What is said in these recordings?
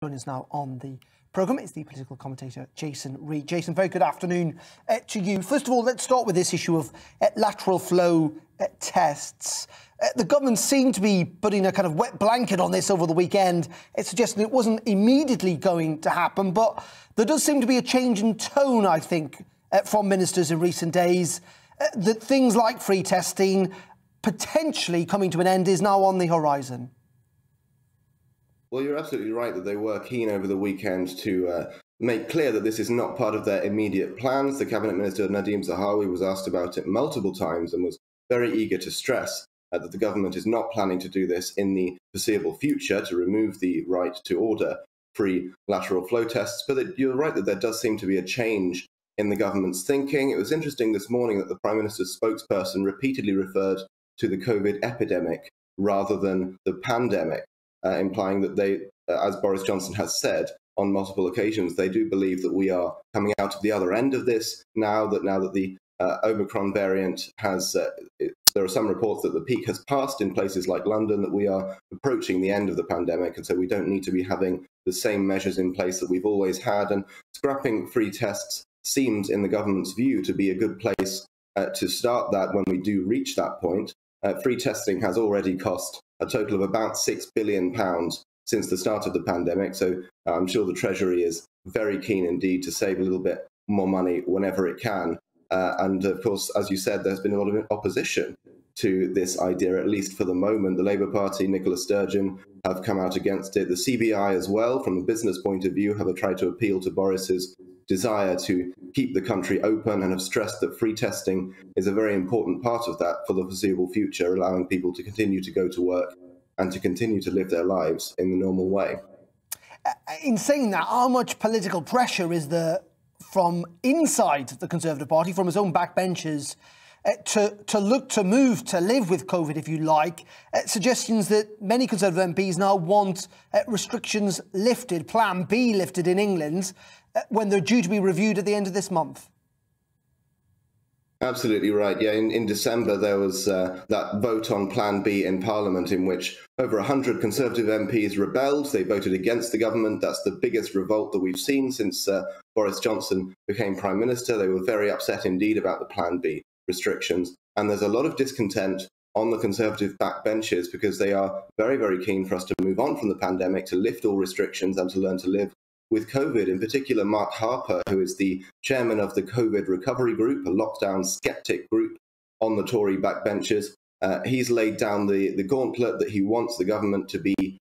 Joining us now on the programme is the political commentator Jason Reid. Jason, very good afternoon to you. First of all, let's start with this issue of lateral flow tests. The government seemed to be putting a kind of wet blanket on this over the weekend, suggesting it wasn't immediately going to happen, but there does seem to be a change in tone, I think, from ministers in recent days, that things like free testing potentially coming to an end is now on the horizon. Well, you're absolutely right that they were keen over the weekend to make clear that this is not part of their immediate plans. The Cabinet Minister, Nadhim Zahawi, was asked about it multiple times and was very eager to stress that the government is not planning to do this in the foreseeable future, to remove the right to order free lateral flow tests. But you're right that there does seem to be a change in the government's thinking. It was interesting this morning that the Prime Minister's spokesperson repeatedly referred to the COVID epidemic rather than the pandemic, implying that they, as Boris Johnson has said on multiple occasions, they do believe that we are coming out of the other end of this now that the Omicron variant has, there are some reports that the peak has passed in places like London, that we are approaching the end of the pandemic, and so we don't need to be having the same measures in place that we've always had. And scrapping free tests seems, in the government's view, to be a good place to start that when we do reach that point. Free testing has already cost a total of about £6 billion since the start of the pandemic, so I'm sure the Treasury is very keen indeed to save a little bit more money whenever it can. And of course, as you said, there's been a lot of opposition to this idea, at least for the moment. The Labour Party, Nicola Sturgeon, have come out against it. The CBI as well, from a business point of view, have tried to appeal to Boris's desire to keep the country open and have stressed that free testing is a very important part of that for the foreseeable future, allowing people to continue to go to work and to continue to live their lives in the normal way. In saying that, how much political pressure is there from inside the Conservative Party, from his own backbenchers, to look to move to live with COVID, if you like? Suggestions that many Conservative MPs now want restrictions lifted, Plan B lifted in England, when they're due to be reviewed at the end of this month. Absolutely right. Yeah, in December there was that vote on Plan B in Parliament in which over 100 Conservative MPs rebelled. They voted against the government. That's the biggest revolt that we've seen since Boris Johnson became Prime Minister. They were very upset indeed about the Plan B restrictions. And there's a lot of discontent on the Conservative backbenches because they are very, very keen for us to move on from the pandemic, to lift all restrictions and to learn to live with COVID. In particular, Mark Harper, who is the chairman of the COVID Recovery Group, a lockdown skeptic group on the Tory backbenches, he's laid down the gauntlet that he wants the government to be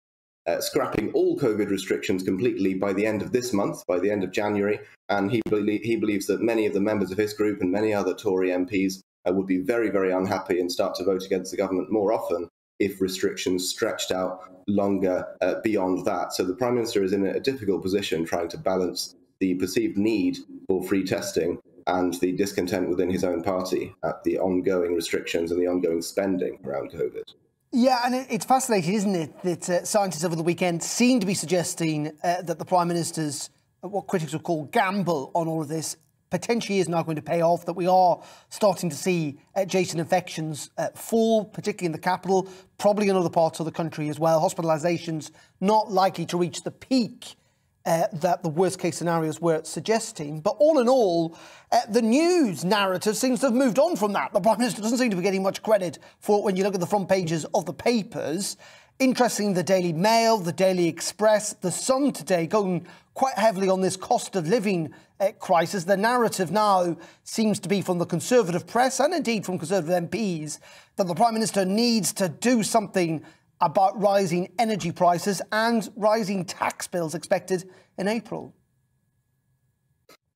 scrapping all COVID restrictions completely by the end of this month, by the end of January. And he believes that many of the members of his group and many other Tory MPs would be very, very unhappy and start to vote against the government more often if restrictions stretched out longer beyond that. So the Prime Minister is in a difficult position trying to balance the perceived need for free testing and the discontent within his own party at the ongoing restrictions and the ongoing spending around COVID. Yeah, and it's fascinating, isn't it, that scientists over the weekend seem to be suggesting that the Prime Minister's, what critics would call gamble on all of this, potentially is now going to pay off, that we are starting to see adjacent infections fall, particularly in the capital, probably in other parts of the country as well. Hospitalisations not likely to reach the peak that the worst case scenarios were suggesting. But all in all, the news narrative seems to have moved on from that. The Prime Minister doesn't seem to be getting much credit for it when you look at the front pages of the papers. Interesting, the Daily Mail, the Daily Express, the Sun today going quite heavily on this cost of living crisis. The narrative now seems to be from the Conservative press and indeed from Conservative MPs that the Prime Minister needs to do something about rising energy prices and rising tax bills expected in April.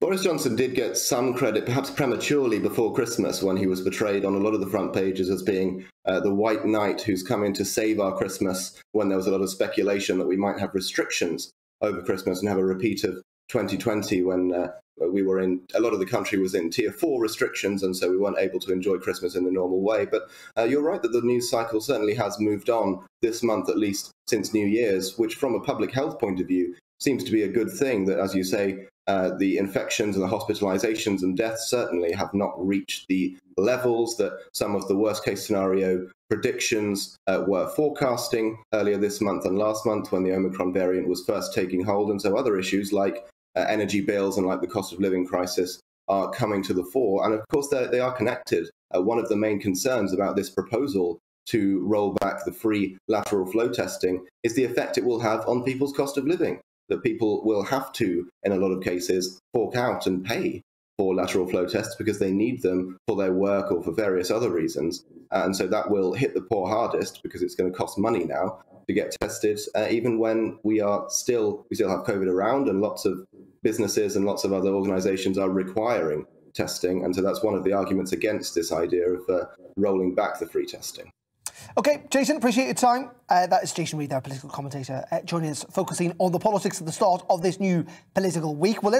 Boris Johnson did get some credit, perhaps prematurely, before Christmas, when he was portrayed on a lot of the front pages as being the white knight who's come in to save our Christmas, when there was a lot of speculation that we might have restrictions over Christmas and have a repeat of 2020 when we were in, a lot of the country was in tier 4 restrictions, and so we weren't able to enjoy Christmas in the normal way. But you're right that the news cycle certainly has moved on this month, at least since New Year's, which from a public health point of view seems to be a good thing, that, as you say, The infections and the hospitalizations and deaths certainly have not reached the levels that some of the worst case scenario predictions were forecasting earlier this month and last month when the Omicron variant was first taking hold. And so other issues like energy bills and like the cost of living crisis are coming to the fore. And of course, they are connected. One of the main concerns about this proposal to roll back the free lateral flow testing is the effect it will have on people's cost of living, that people will have to, in a lot of cases, fork out and pay for lateral flow tests because they need them for their work or for various other reasons. And so that will hit the poor hardest because it's going to cost money now to get tested, even when we still have COVID around and lots of businesses and lots of other organizations are requiring testing. And so that's one of the arguments against this idea of rolling back the free testing. OK, Jason, appreciate your time. That is Jason Reid, our political commentator, joining us, focusing on the politics at the start of this new political week. Well, let's